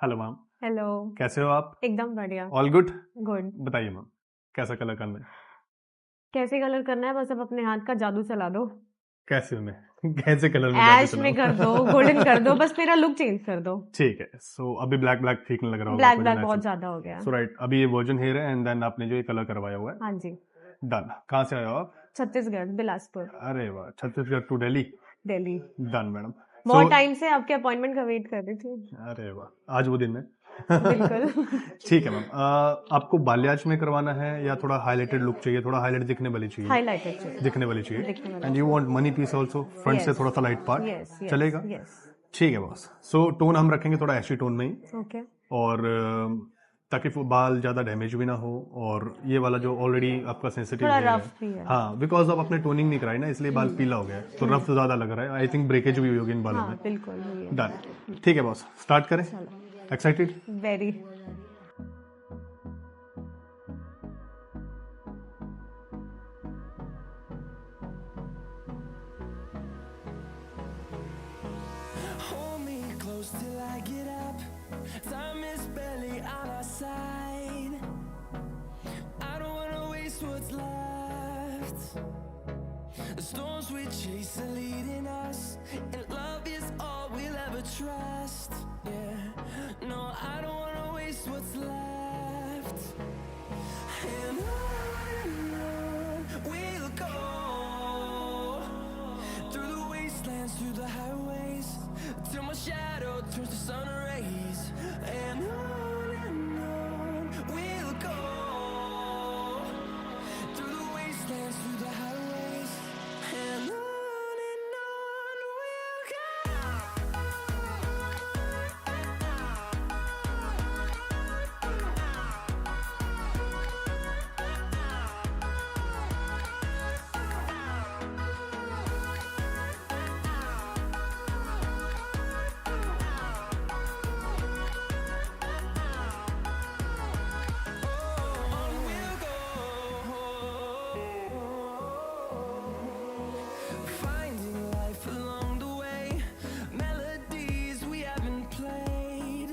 Hello ma'am, hello. कैसे हो आप? एकदम बढ़िया। All good? गुड। बताइए मैम, कैसा कलर करना है? कैसे कलर करना है? बस अब अपने हाथ का जादू चला दो। कैसे में? कैसे कलर में जादू ऐश में कर दो, चलाऊं? गोल्डन कर दो, बस मेरा लुक चेंज कर दो। ठीक है, सो अभी ब्लैक ब्लैक ठीक नहीं लग रहा होगा ब्लैक आपको जो ब्लैक बहुत नेचुरल। ज्यादा हो गया। सो राइट, अभी ये वर्जन हेयर है एंड देन आपने जो ये कलर करवाया हुआ है। हाँ जी। डन। कहाँ से आए हो आप? छत्तीसगढ़, बिलासपुर, अरे वाह, Chhattisgarh to Delhi. Delhi. Done madam. बहुत टाइम से आपके अपॉइंटमेंट का वेट कर रही थी। अरे वाह, आज वो दिन है। बिल्कुल। ठीक है मैम, आपको बाल्याज में करवाना है या थोड़ा हाईलाइटेड लुक चाहिए, थोड़ा हाईलाइट दिखने वाली चाहिए? हाईलाइटेड चाहिए। दिखने वाली चाहिए। दिखने वाली and you want money piece also, front से Yes. थोड़ा सा लाइट पार्ट यस यस चलेगा? यस। ठीक है बॉस। सो टोन हम रखेंगे थोड़ा ऐशी टोन में ही, ओके। और ताकि वो बाल ज़्यादा डैमेज भी ना हो, और ये वाला जो ऑलरेडी आपका सेंसिटिव थोड़ा हेयर रफ भी है। हाँ, बिकॉज आप अपने टोनिंग नहीं कराई ना, इसलिए बाल पीला हो गया है, तो रफ ज़्यादा लग रहा है। आई थिंक ब्रेकेज भी होगी इन बालों हाँ में। बिल्कुल हुई है। डन। ठीक है बॉस, स्टार्ट करें? चलो। Excited? Very. Hold me close till I get up. Time is barely on our side. I don't wanna waste what's left. The storms we chase are leading us, and love is all we'll ever trust. Yeah, no, I don't wanna waste what's left. And on we'll go, through the wastelands, through the highways, till my shadow turns to sun rays. And on we'll go, through the wastelands, through the highways. And on we'll go. On we'll go, finding life along the way, melodies we haven't played.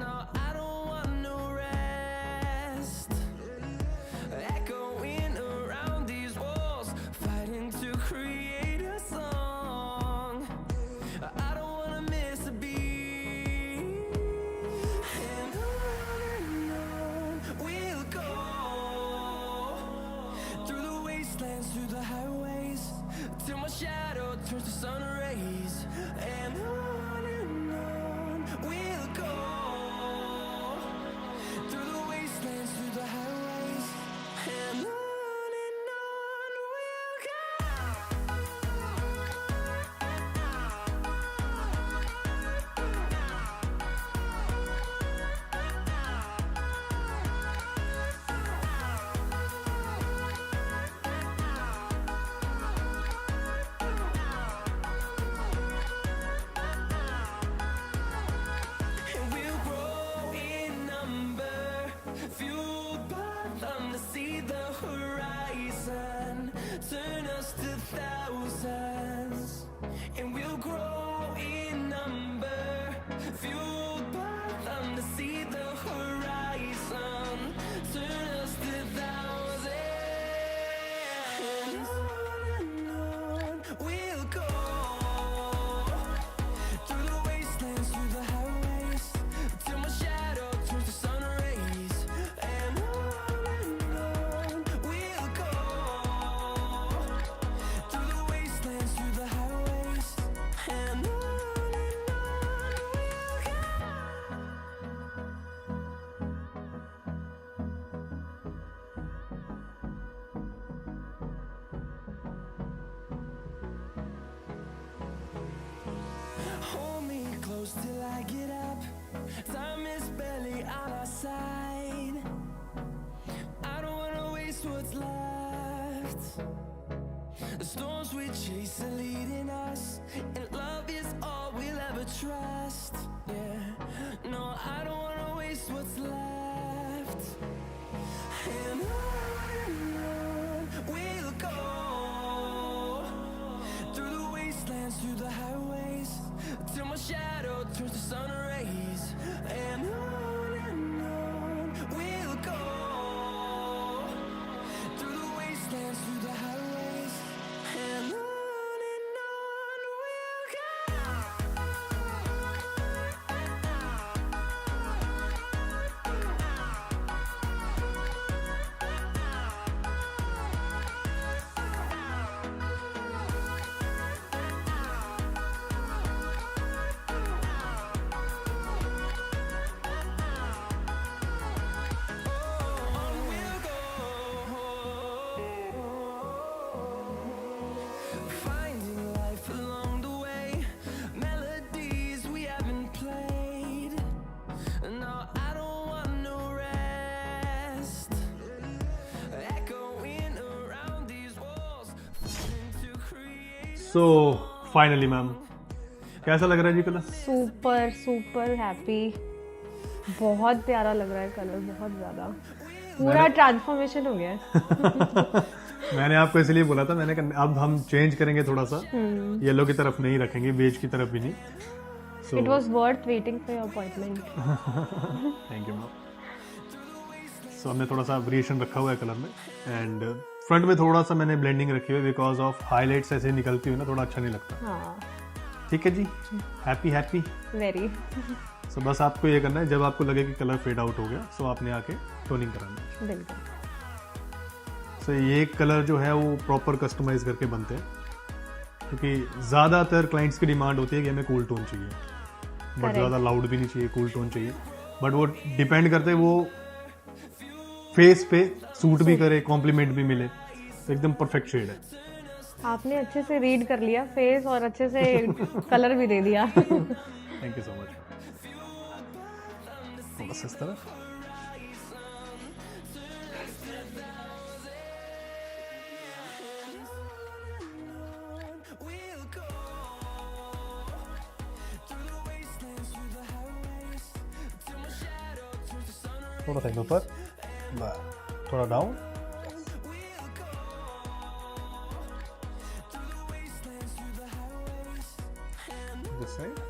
No, I don't want no rest, echoing around these walls, fighting to create a song. I don't wanna miss a beat. And on we'll go, through the wastelands, through the highways, till my shadow turns to sun rays. And on we'll go, through the wastelands, through the highways. And on we'll go. And we'll grow in number, fueled by them to see the horizon, turn us to thousands. And we'll grow in number, fueled by them to see the horizon, turn us to thousands. And on we'll go, through the wastelands, through the highways, till my shadow turns to sun rays. And on we'll go, through the wastelands, through the highways. And on we'll go. Hold me close till I get up. Time is barely on our side. I don't wanna waste what's left. The storms we chase are leading us, and love is all we'll ever trust. Yeah, no, I don't wanna waste what's left. And on we'll go, through the wastelands, through the highways, till my shadow turns to sun rays. So finally ma'am कैसा लग रहा है जी colour? Super super happy, बहुत प्यारा लग रहा है colour, बहुत ज्यादा, पूरा ट्रांसफॉर्मेशन हो गया है। मैंने आपको इसलिए बोला था, मैंने कहा अब हम चेंज करेंगे थोड़ा सा, येलो की तरफ नहीं रखेंगे, बेज की तरफ भी नहीं। So, It was worth waiting for your appointment. Thank you ma'am. So हमने थोड़ा सा वेरिएशन रखा हुआ है कलर में, एंड फ्रंट में थोड़ा सा मैंने ब्लेंडिंग रखी हुई है बिकॉज ऑफ हाईलाइट्स ऐसे निकलती हुई ना, थोड़ा अच्छा नहीं लगता। हाँ, ठीक है जी, हैप्पी हैप्पी। वेरी। सो बस आपको ये करना है, जब आपको लगे कि कलर फेड आउट हो गया, सो आपने आके टोनिंग कराना है। बिल्कुल। सो ये कलर जो है वो प्रॉपर कस्टमाइज करके बनते हैं, क्योंकि ज़्यादातर क्लाइंट्स की डिमांड होती है कि हमें कूल टोन चाहिए, बट ज़्यादा लाउड भी नहीं चाहिए, कूल टोन चाहिए। बट वो डिपेंड करते हैं वो फेस पे सूट भी करे, कॉम्प्लीमेंट भी मिले, तो एकदम परफेक्ट शेड है। आपने अच्छे से रीड कर लिया फेस और अच्छे से कलर भी दे दिया। Thank you so much. तो बस इस तरह थोड़ा सा ऊपर, थोड़ा डाउन, दिस साइड।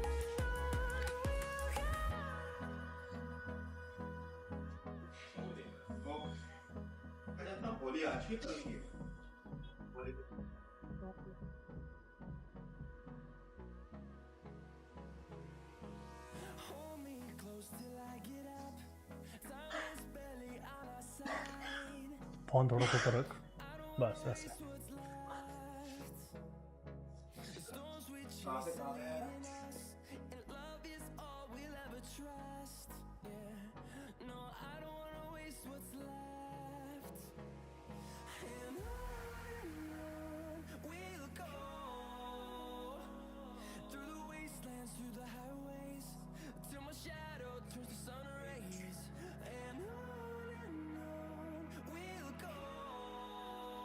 फोन थोड़ा सा ऊपर रख, बस ऐसे।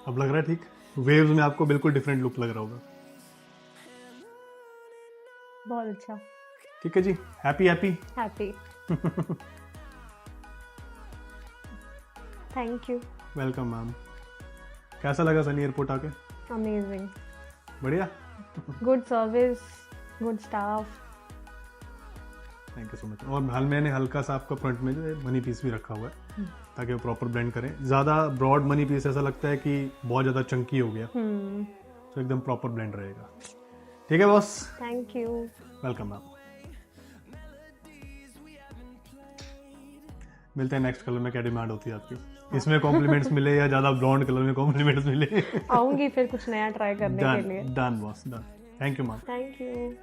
अब लग रहा है ठीक? वेव्स में आपको बिल्कुल डिफरेंट लुक लग रहा होगा। बहुत अच्छा। ठीक है जी, happy happy happy. Thank you. Welcome ma'am. कैसा लगा सनी एयरपोर्ट आके? अमेजिंग, बढ़िया। Good service, good staff. Thank you so much. और मैंने हल्का सा आपका फ्रंट में जो है मनी पीस भी रखा हुआ है ताकि वो प्रॉपर ब्लेंड करें। ज़्यादा ब्रॉड मनी पीस ऐसा लगता है कि बहुत ज़्यादा चंकी हो गया, तो एकदम प्रॉपर ब्लेंड रहेगा। ठीक है boss, thank you. Welcome ma'am. मिलते हैं नेक्स्ट कलर में, क्या डिमांड होती है आपकी? इसमें कॉम्प्लीमेंट्स मिले या ज़्यादा ब्लॉन्ड कलर में कॉम्प्लीमेंट्स मिले? आऊंगी फिर कुछ नया ट्राई करने के लिए। Done boss, done. Thank you ma'am. Thank you.